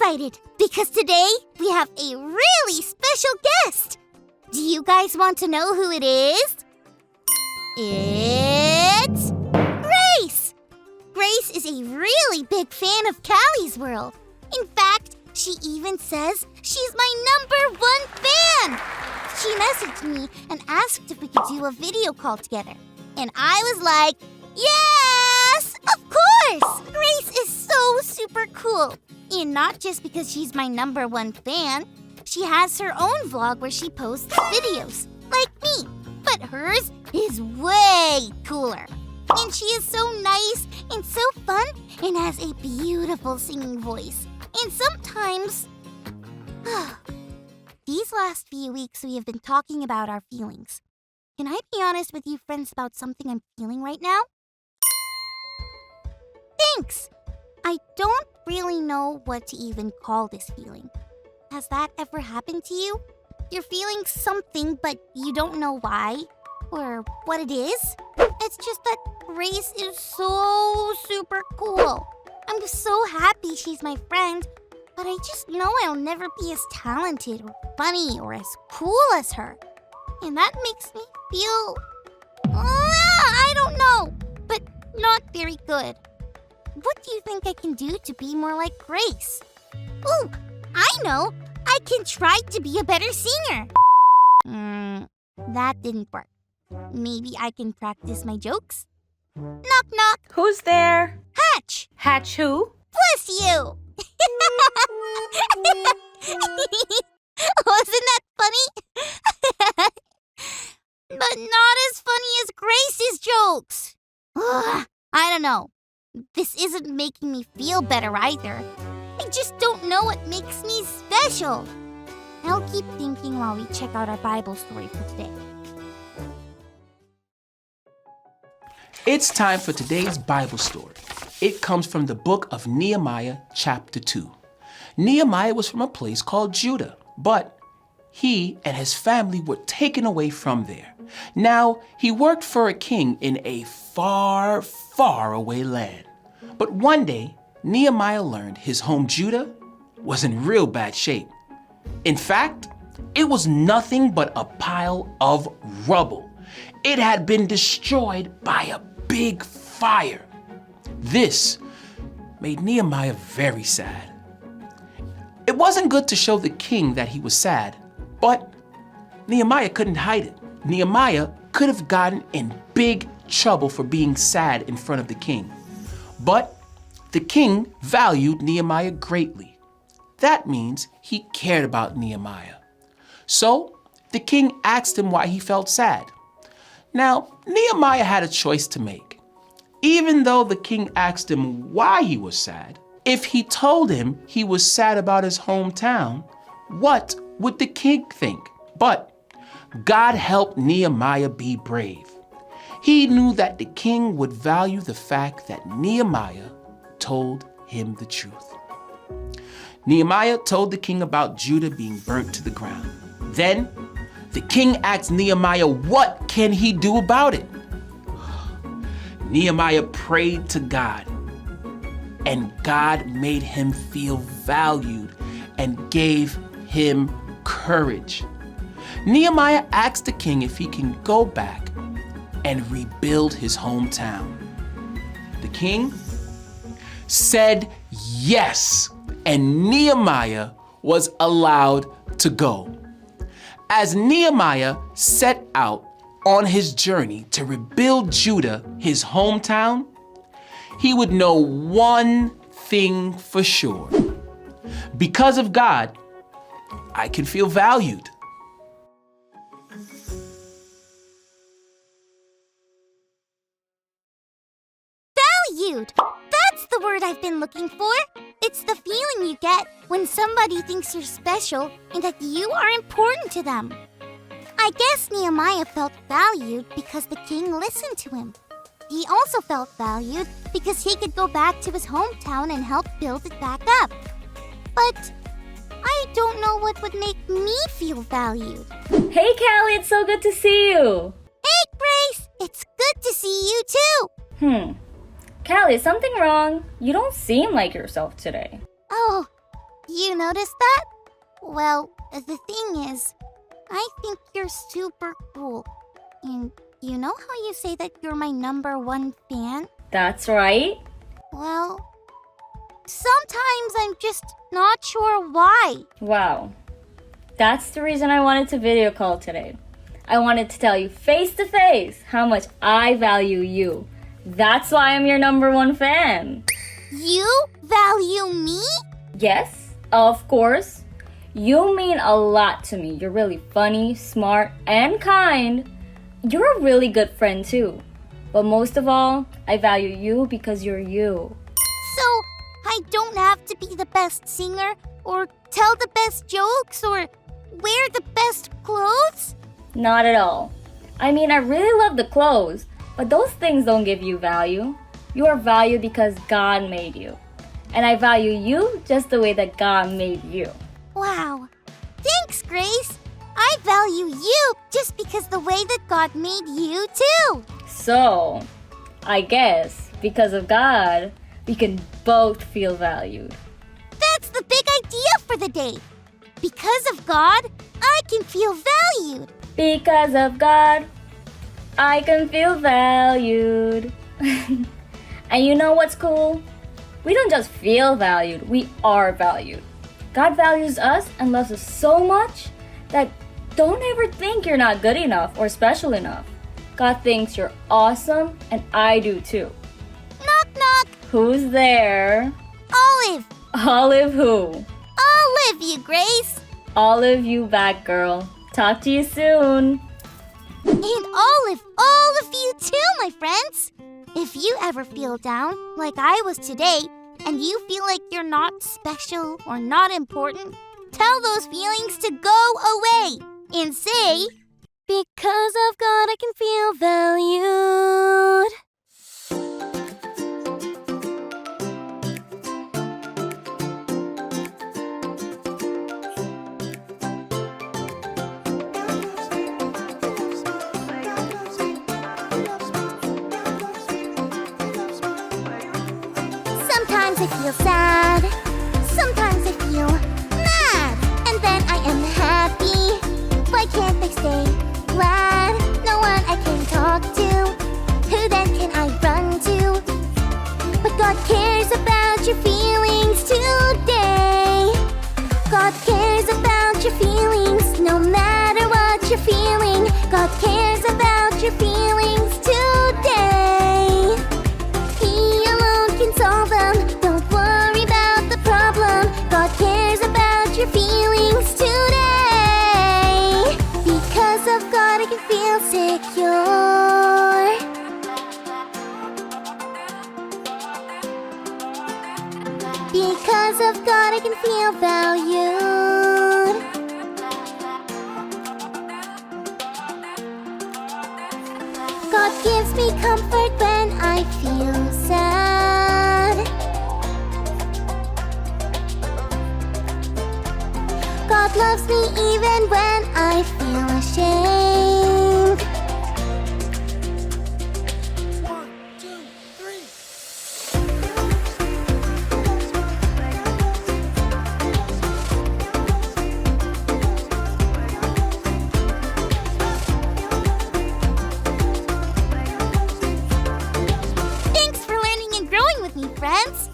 excited because today we have a really special guest. Do you guys want to know who it is? It's Grace! Grace is a really big fan of Callie's World. In fact, she even says she's my #1 fan. She messaged me and asked if we could do a video call together. And I was like, yes, of course! Grace is so super cool. And not just because she's my #1 fan. She has her own vlog where she posts videos, like me. But hers is way cooler. And she is so nice and so fun and has a beautiful singing voice. And sometimes... These last few weeks we have been talking about our feelings. Can I be honest with you friends about something I'm feeling right now? Thanks! I don't really know what to even call this feeling. Has that ever happened to you? You're feeling something, but you don't know why or what it is? It's just that Grace is so super cool. I'm so happy she's my friend, but I just know I'll never be as talented or funny or as cool as her. And that makes me feel... I don't know, but not very good. What do you think I can do to be more like Grace? Ooh, I know! I can try to be a better singer! That didn't work. Maybe I can practice my jokes? Knock knock! Who's there? Hatch! Hatch who? Bless you! Wasn't that funny? But not as funny as Grace's jokes. Ugh, I don't know. This isn't making me feel better either. I just don't know what makes me special. I'll keep thinking while we check out our Bible story for today. It's time for today's Bible story. It comes from the book of Nehemiah, chapter 2. Nehemiah was from a place called Judah, but he and his family were taken away from there. Now, he worked for a king in a far, far away land. But one day, Nehemiah learned his home Judah was in real bad shape. In fact, it was nothing but a pile of rubble. It had been destroyed by a big fire. This made Nehemiah very sad. It wasn't good to show the king that he was sad, but Nehemiah couldn't hide it. Nehemiah could have gotten in big trouble for being sad in front of the king. But the king valued Nehemiah greatly. That means he cared about Nehemiah. So the king asked him why he felt sad. Now, Nehemiah had a choice to make. Even though the king asked him why he was sad, if he told him he was sad about his hometown, what would the king think? But God helped Nehemiah be brave. He knew that the king would value the fact that Nehemiah told him the truth. Nehemiah told the king about Judah being burnt to the ground. Then the king asked Nehemiah what can he do about it. Nehemiah prayed to God, and God made him feel valued and gave him courage. Nehemiah asked the king if he can go back and rebuild his hometown. The king said yes, and Nehemiah was allowed to go. As Nehemiah set out on his journey to rebuild Judah, his hometown, he would know one thing for sure. Because of God, I can feel valued. Valued! That's the word I've been looking for. It's the feeling you get when somebody thinks you're special and that you are important to them. I guess Nehemiah felt valued because the king listened to him. He also felt valued because he could go back to his hometown and help build it back up. But I don't know what would make me feel valued. Hey, Callie, it's so good to see you. Hey, Grace! It's good to see you too! Callie, is something wrong? You don't seem like yourself today. Oh, You noticed that? Well, the thing is, I think you're super cool. And you know how you say that you're my #1 fan? That's right. Well, sometimes I'm just not sure why. Wow. That's the reason I wanted to video call today. I wanted to tell you face to face how much I value you. That's why I'm your #1 fan. You value me? Yes, of course. You mean a lot to me. You're really funny, smart, and kind. You're a really good friend too. But most of all, I value you because you're you. So, I don't have to be the best singer, or tell the best jokes, or wear the best clothes? Not at all. I mean, I really love the clothes, but those things don't give you value. You are valued because God made you. And I value you just the way that God made you. Wow. Thanks, Grace. I value you just because the way that God made you too. So, I guess because of God, we can both feel valued. That's the big idea for the day. Because of God, I can feel valued. Because of God, I can feel valued. And you know what's cool? We don't just feel valued, we are valued. God values us and loves us so much that don't ever think you're not good enough or special enough. God thinks you're awesome, and I do too. Knock, knock. Who's there? Olive. Olive who? Olive, you, Grace. Olive you back, girl. Talk to you soon. And Olive, all of you too, my friends. If you ever feel down, like I was today, and you feel like you're not special or not important, tell those feelings to go away and say, because of God, I can feel valued. Sometimes I feel sad, sometimes I feel mad, and then I am happy. Why can't I stay glad? No one I can talk to. Who then can I run to? But God cares about your feelings today. God cares about your feelings, no matter what you're feeling. God cares about your feelings today. He alone can solve them. Don't worry about the problem. God cares about your feelings today. Because of God, I can feel secure. Because of God, I can feel valued. God gives me comfort when I feel sad. God loves me even when I feel ashamed. 1, 2, 3. Thanks for learning and growing with me, friends.